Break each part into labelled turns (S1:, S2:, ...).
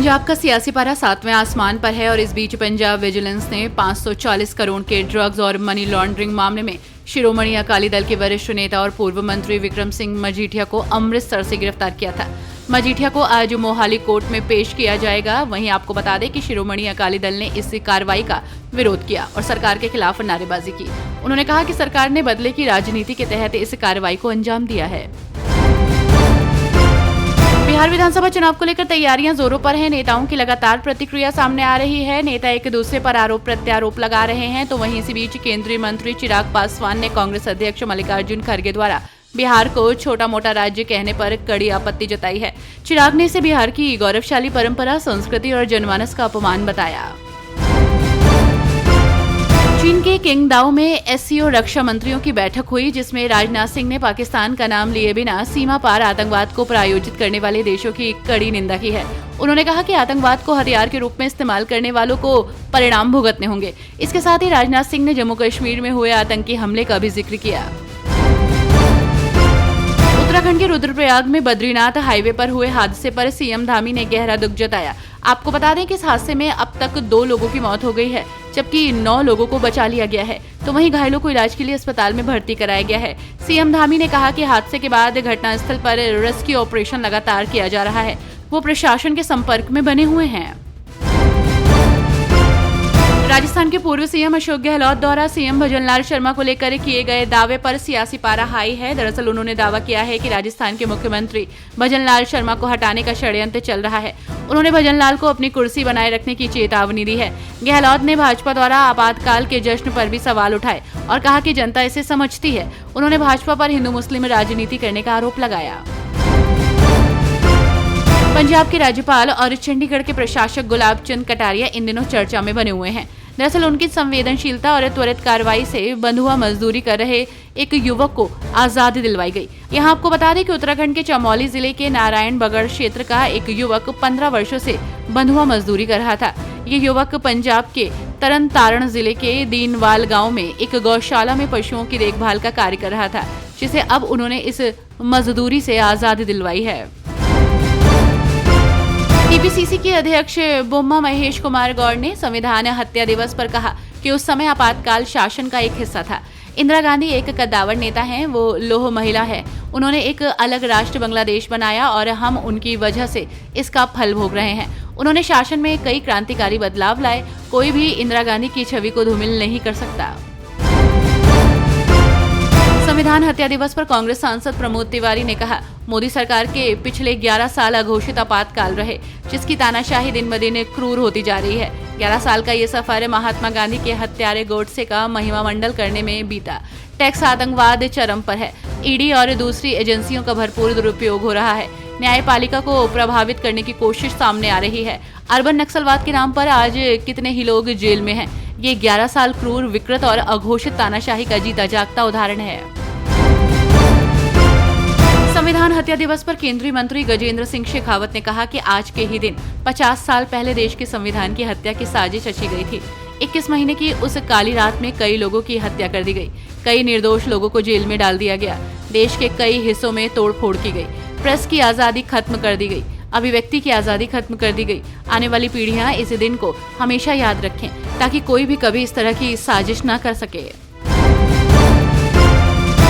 S1: पंजाब का सियासी पारा 7वें आसमान पर है और इस बीच पंजाब विजिलेंस ने 540 करोड़ के ड्रग्स और मनी लॉन्ड्रिंग मामले में शिरोमणि अकाली दल के वरिष्ठ नेता और पूर्व मंत्री विक्रम सिंह मजीठिया को अमृतसर से गिरफ्तार किया था। मजीठिया को आज मोहाली कोर्ट में पेश किया जाएगा। वहीं आपको बता दें कि शिरोमणि अकाली दल ने इस कार्रवाई का विरोध किया और सरकार के खिलाफ नारेबाजी की। उन्होंने कहा कि सरकार ने बदले की राजनीति के तहत इस कार्रवाई को अंजाम दिया है। बिहार विधानसभा चुनाव को लेकर तैयारियां जोरों पर हैं। नेताओं की लगातार प्रतिक्रिया सामने आ रही है। नेता एक दूसरे पर आरोप प्रत्यारोप लगा रहे हैं। तो वहीं इसी बीच केंद्रीय मंत्री चिराग पासवान ने कांग्रेस अध्यक्ष मल्लिकार्जुन खड़गे द्वारा बिहार को छोटा मोटा राज्य कहने पर कड़ी आपत्ति जताई है। चिराग ने इसे बिहार की गौरवशाली परंपरा, संस्कृति और जनमानस का अपमान बताया। चीन के किंगदाओ में एससीओ रक्षा मंत्रियों की बैठक हुई, जिसमें राजनाथ सिंह ने पाकिस्तान का नाम लिए बिना सीमा पार आतंकवाद को प्रायोजित करने वाले देशों की कड़ी निंदा की है। उन्होंने कहा कि आतंकवाद को हथियार के रूप में इस्तेमाल करने वालों को परिणाम भुगतने होंगे। इसके साथ ही राजनाथ सिंह ने जम्मू कश्मीर में हुए आतंकी हमले का भी जिक्र किया। उत्तराखंड के रुद्रप्रयाग में बद्रीनाथ हाईवे पर हुए हादसे पर सीएम धामी ने गहरा दुख जताया। आपको बता दें कि इस हादसे में अब तक 2 लोगों की मौत हो गई है, जबकि 9 लोगों को बचा लिया गया है। तो वहीं घायलों को इलाज के लिए अस्पताल में भर्ती कराया गया है। सीएम धामी ने कहा कि हादसे के बाद घटनास्थल पर रेस्क्यू ऑपरेशन लगातार किया जा रहा है। वो प्रशासन के संपर्क में बने हुए हैं। राजस्थान के पूर्व सीएम अशोक गहलोत द्वारा सीएम भजनलाल शर्मा को लेकर किए गए दावे पर सियासी पारा हाई है। दरअसल उन्होंने दावा किया है कि राजस्थान के मुख्यमंत्री भजनलाल शर्मा को हटाने का षड्यंत्र चल रहा है। उन्होंने भजनलाल को अपनी कुर्सी बनाए रखने की चेतावनी दी है। गहलोत ने भाजपा द्वारा आपातकाल के जश्न पर भी सवाल उठाए और कहा कि जनता इसे समझती है। उन्होंने भाजपा पर हिंदू मुस्लिम राजनीति करने का आरोप लगाया। पंजाब के राज्यपाल और चंडीगढ़ के प्रशासक गुलाब चंद कटारिया इन दिनों चर्चा में बने हुए हैं। दरअसल उनकी संवेदनशीलता और त्वरित कार्रवाई से बंधुआ मजदूरी कर रहे एक युवक को आजादी दिलवाई गई। यहाँ आपको बता दें कि उत्तराखंड के चमोली जिले के नारायणबगड़ क्षेत्र का एक युवक 15 वर्षों से बंधुआ मजदूरी कर रहा था। ये युवक पंजाब के तरन तारण जिले के दीनवाल गांव में एक गौशाला में पशुओं की देखभाल का कार्य कर रहा था, जिसे अब उन्होंने इस मजदूरी से आजादी दिलवाई है। टीपीसीसी के अध्यक्ष बोम्मा महेश कुमार गौड़ ने संविधान हत्या दिवस पर कहा कि उस समय आपातकाल शासन का एक हिस्सा था। इंदिरा गांधी एक कद्दावर नेता हैं, वो लौह महिला है। उन्होंने एक अलग राष्ट्र बांग्लादेश बनाया और हम उनकी वजह से इसका फल भोग रहे हैं। उन्होंने शासन में कई क्रांतिकारी बदलाव लाए। कोई भी इंदिरा गांधी की छवि को धूमिल नहीं कर सकता। संविधान हत्या दिवस पर कांग्रेस सांसद प्रमोद तिवारी ने कहा, मोदी सरकार के पिछले 11 साल अघोषित आपातकाल रहे, जिसकी तानाशाही दिन ब दिन क्रूर होती जा रही है। 11 साल का ये सफर महात्मा गांधी के हत्यारे गोडसे का महिमा मंडल करने में बीता। टैक्स आतंकवाद चरम पर है। ईडी और दूसरी एजेंसियों का भरपूर दुरुपयोग हो रहा है। न्यायपालिका को प्रभावित करने की कोशिश सामने आ रही है। अर्बन नक्सलवाद के नाम पर आज कितने ही लोग जेल में हैं। ये 11 साल क्रूर, विकृत और अघोषित तानाशाही का जीता जागता उदाहरण है। संविधान हत्या दिवस पर केंद्रीय मंत्री गजेंद्र सिंह शेखावत ने कहा कि आज के ही दिन 50 साल पहले देश के संविधान की हत्या की साजिश रची गई थी। 21 महीने की उस काली रात में कई लोगों की हत्या कर दी गई। कई निर्दोष लोगों को जेल में डाल दिया गया। देश के कई हिस्सों में तोड़फोड़ की गई। प्रेस की आजादी खत्म कर दी गई। अभिव्यक्ति की आजादी खत्म कर दी गई। आने वाली पीढ़ियां इस दिन को हमेशा याद रखें, ताकि कोई भी कभी इस तरह की साजिश न कर सके।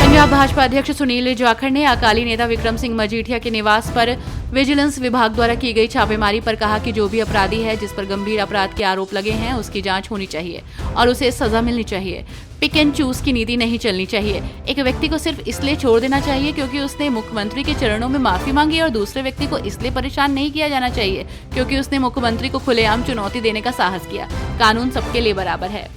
S1: पंजाब भाजपा अध्यक्ष सुनील जाखड़ ने अकाली नेता विक्रम सिंह मजीठिया के निवास पर विजिलेंस विभाग द्वारा की गई छापेमारी पर कहा कि जो भी अपराधी है, जिस पर गंभीर अपराध के आरोप लगे हैं, उसकी जांच होनी चाहिए और उसे सजा मिलनी चाहिए। पिक एंड चूज की नीति नहीं चलनी चाहिए। एक व्यक्ति को सिर्फ इसलिए छोड़ देना चाहिए क्योंकि उसने मुख्यमंत्री के चरणों में माफी मांगी, और दूसरे व्यक्ति को इसलिए परेशान नहीं किया जाना चाहिए क्योंकि उसने मुख्यमंत्री को खुलेआम चुनौती देने का साहस किया। कानून सबके लिए बराबर है।